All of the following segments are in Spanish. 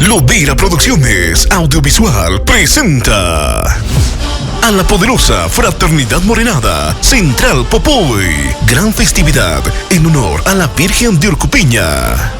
Lovera Producciones Audiovisual presenta a la poderosa Fraternidad Morenada Central Popoy. Gran festividad en honor a la Virgen de Urcupiña.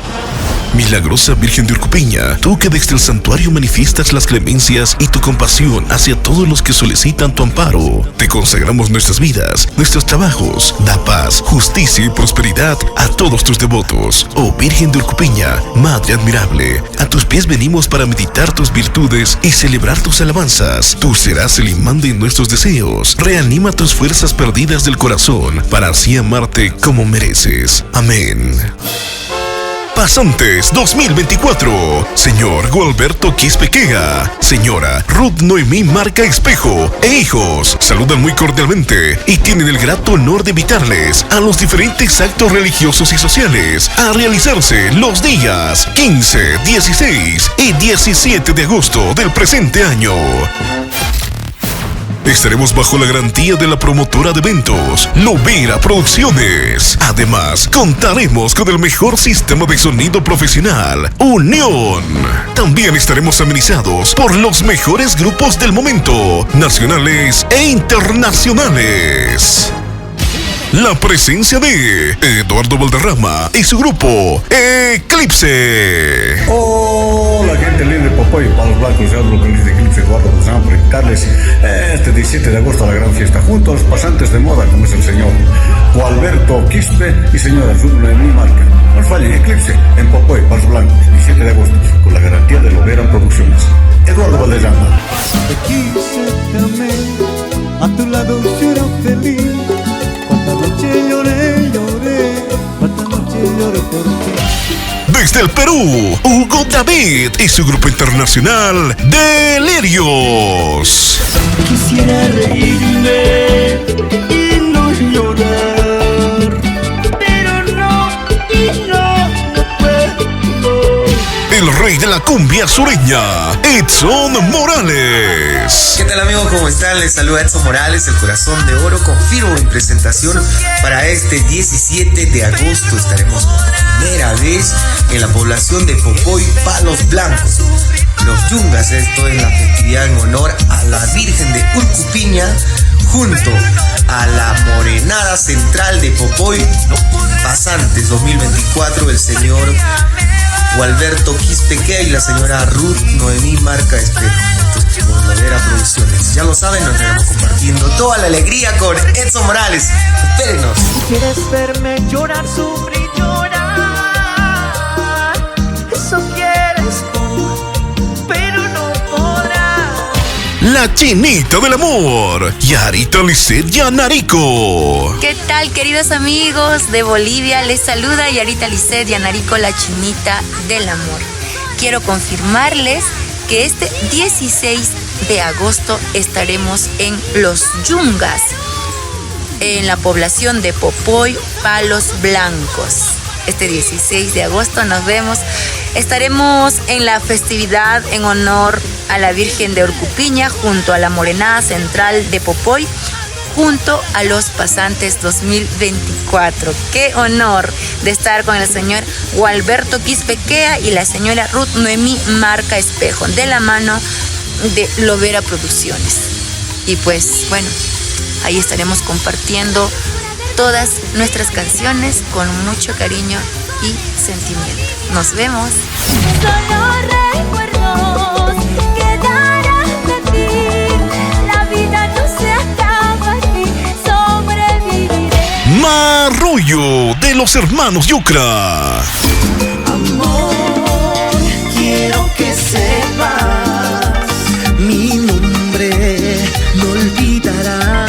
Milagrosa Virgen de Urcupiña, tú que desde el santuario manifiestas las clemencias y tu compasión hacia todos los que solicitan tu amparo, te consagramos nuestras vidas, nuestros trabajos, da paz, justicia y prosperidad a todos tus devotos. Oh Virgen de Urcupiña, Madre admirable, a tus pies venimos para meditar tus virtudes y celebrar tus alabanzas. Tú serás el imán de nuestros deseos. Reanima tus fuerzas perdidas del corazón para así amarte como mereces. Amén. Pasantes 2024, señor Gualberto Quispequea, señora Ruth Noemí Marca Espejo e hijos, saludan muy cordialmente y tienen el grato honor de invitarles a los diferentes actos religiosos y sociales a realizarse los días 15, 16 y 17 de agosto del presente año. Estaremos bajo la garantía de la promotora de eventos, Lovera Producciones. Además, contaremos con el mejor sistema de sonido profesional, Unión. También estaremos amenizados por los mejores grupos del momento, nacionales e internacionales. La presencia de Eduardo Valderrama y su grupo Eclipse. Hola gente linda de Popoy, Palos Blancos, yo hablo con de Eclipse, Eduardo Valderrama, por invitarles este 17 de agosto a la gran fiesta, junto a los pasantes de moda, como es el señor Gualberto Quispe y señora Ruth Noemí Marca. No fallen, Eclipse en Popoy, Palos Blancos, 17 de agosto, con la garantía de Lovera Producciones. Eduardo Valderrama. Te quise, te amé, a tu lado yo era feliz. Cuánta noche lloré, cuánta noche lloré por ti. Desde el Perú, Hugo David y su grupo internacional Delirios. Quisiera reírme y no llorar, pero no puedo. El rey de la cumbia sureña, Edson Morales. ¿Qué tal amigos? ¿Cómo están? Les saluda Edson Morales, el corazón de oro. Confirmo mi presentación para este 17 de agosto. Estaremos por primera vez en la población de Popoy, Palos Blancos. Los Yungas, esto es la festividad en honor a la Virgen de Urcupiña, junto a la Morenada Central de Popoy, Pasantes 2024, el señor Gualberto Quispequea y la señora Ruth Noemí Marca Espejo. Con Lovera Producciones. Ya lo saben, nos estaremos compartiendo toda la alegría con Edson Morales. Espérenos. ¿Quieres verme llorar, sufrir, llorar? Eso quieres tú, pero no podrás. La Chinita del Amor, Yarita Lisset Yanarico. ¿Qué tal, queridos amigos de Bolivia? Les saluda Yarita Lisset Yanarico, la Chinita del Amor. Quiero confirmarles que este 16 de agosto estaremos en Los Yungas, en la población de Popoy, Palos Blancos. Este 16 de agosto nos vemos. Estaremos en la festividad en honor a la Virgen de Urcupiña, junto a la Morenada Central de Popoy, junto a los Pasantes 2024. Qué honor de estar con el señor Gualberto Quispequea y la señora Ruth Noemí Marca Espejo, de la mano de Lovera Producciones. Y pues bueno, ahí estaremos compartiendo todas nuestras canciones con mucho cariño y sentimiento. Nos vemos. Solo recuerdos quedarán de ti. La vida no se acaba aquí, sobreviviré. Marrullo de los hermanos Yucra. Amor, quiero que sepas, mi nombre no olvidarás.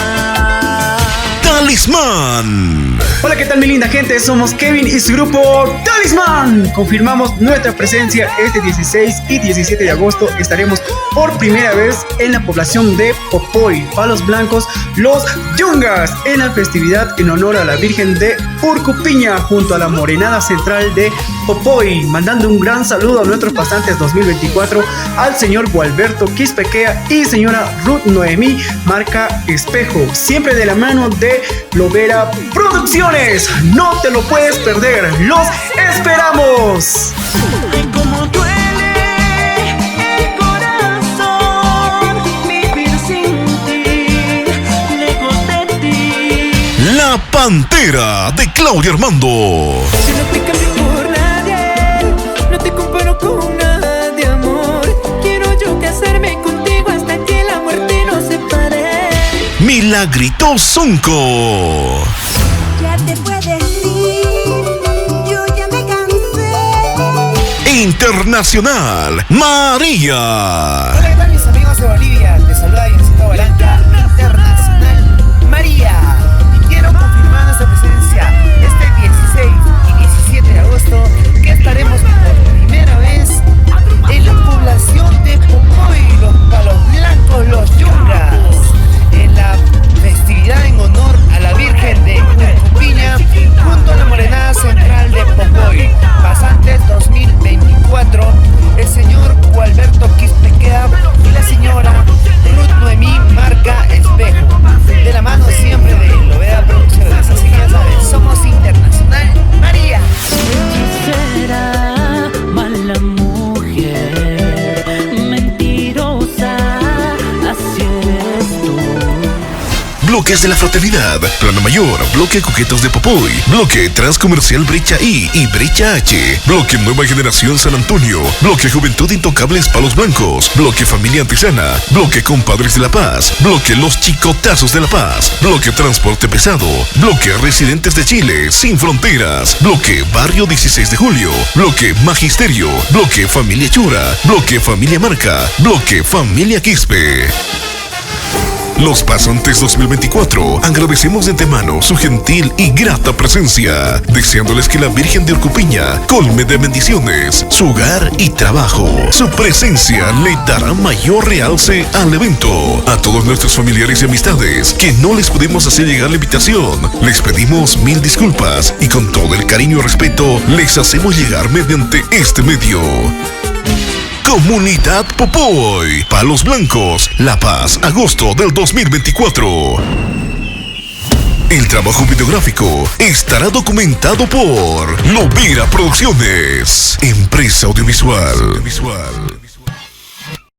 Talismán. Hola, ¿qué tal mi linda gente? Somos Kevin y su grupo Talismán. Confirmamos nuestra presencia este 16 y 17 de agosto. Estaremos por primera vez en la población de Popoy, Palos Blancos, Los Yungas, en la festividad en honor a la Virgen de Urcupiña, junto a la Morenada Central de Popoy. Mandando un gran saludo a nuestros pasantes 2024, al señor Gualberto Quispequea y señora Ruth Noemí Marca Espejo, siempre de la mano de Lovera Producciones. No te lo puedes perder, los esperamos. Y como duele Pantera de Claudio Armando. Yo no te cambio por nadie, no te comparo con nadie, amor. Quiero yo casarme contigo hasta que la muerte nos separe. Milagrito Zonco. Ya te puedes ir, yo ya me cansé. Internacional, María. Hola, ¿qué tal mis amigos de Bolivia? Les saluda Yancito Balanca, Internacional María. Y quiero confirmar nuestra presencia este 16 y 17 de agosto, que estaremos por primera vez en la población de Popoy, los Palos Blancos, los Yungas, en la festividad en honor a la Virgen de Urcupiña, junto a la Morenada Central de Popoy. Pasantes 2024, el señor Gualberto Quispequea y la señora Ruth Noemí Marca Espejo, de la mano siempre de Loveda Producciones. Así que ya saben, somos Internacional María. Hechicera, mala mujer, mentirosa, así eres tú. Bloques de la Fraternidad, Plano Mayor, Bloque Coquetos de Popoy, Bloque Transcomercial Brecha I y Brecha H, Bloque Nueva Generación San Antonio, Bloque Juventud Intocables Palos Blancos, Bloque Familia Antisana, Bloque Compadres de la Paz, Bloque Los Chicotazos de la Paz, Bloque Transporte Pesado, Bloque Residentes de Chile Sin Fronteras, Bloque Barrio 16 de Julio, Bloque Magisterio, Bloque Familia Chura, Bloque Familia Marca, Bloque Familia Quispe. Los pasantes 2024, agradecemos de antemano su gentil y grata presencia, deseándoles que la Virgen de Urcupiña colme de bendiciones su hogar y trabajo. Su presencia le dará mayor realce al evento. A todos nuestros familiares y amistades que no les pudimos hacer llegar la invitación, les pedimos mil disculpas y con todo el cariño y respeto les hacemos llegar mediante este medio. Comunidad Popoy, Palos Blancos, La Paz, agosto del 2024. El trabajo videográfico estará documentado por Lovera Producciones, empresa audiovisual.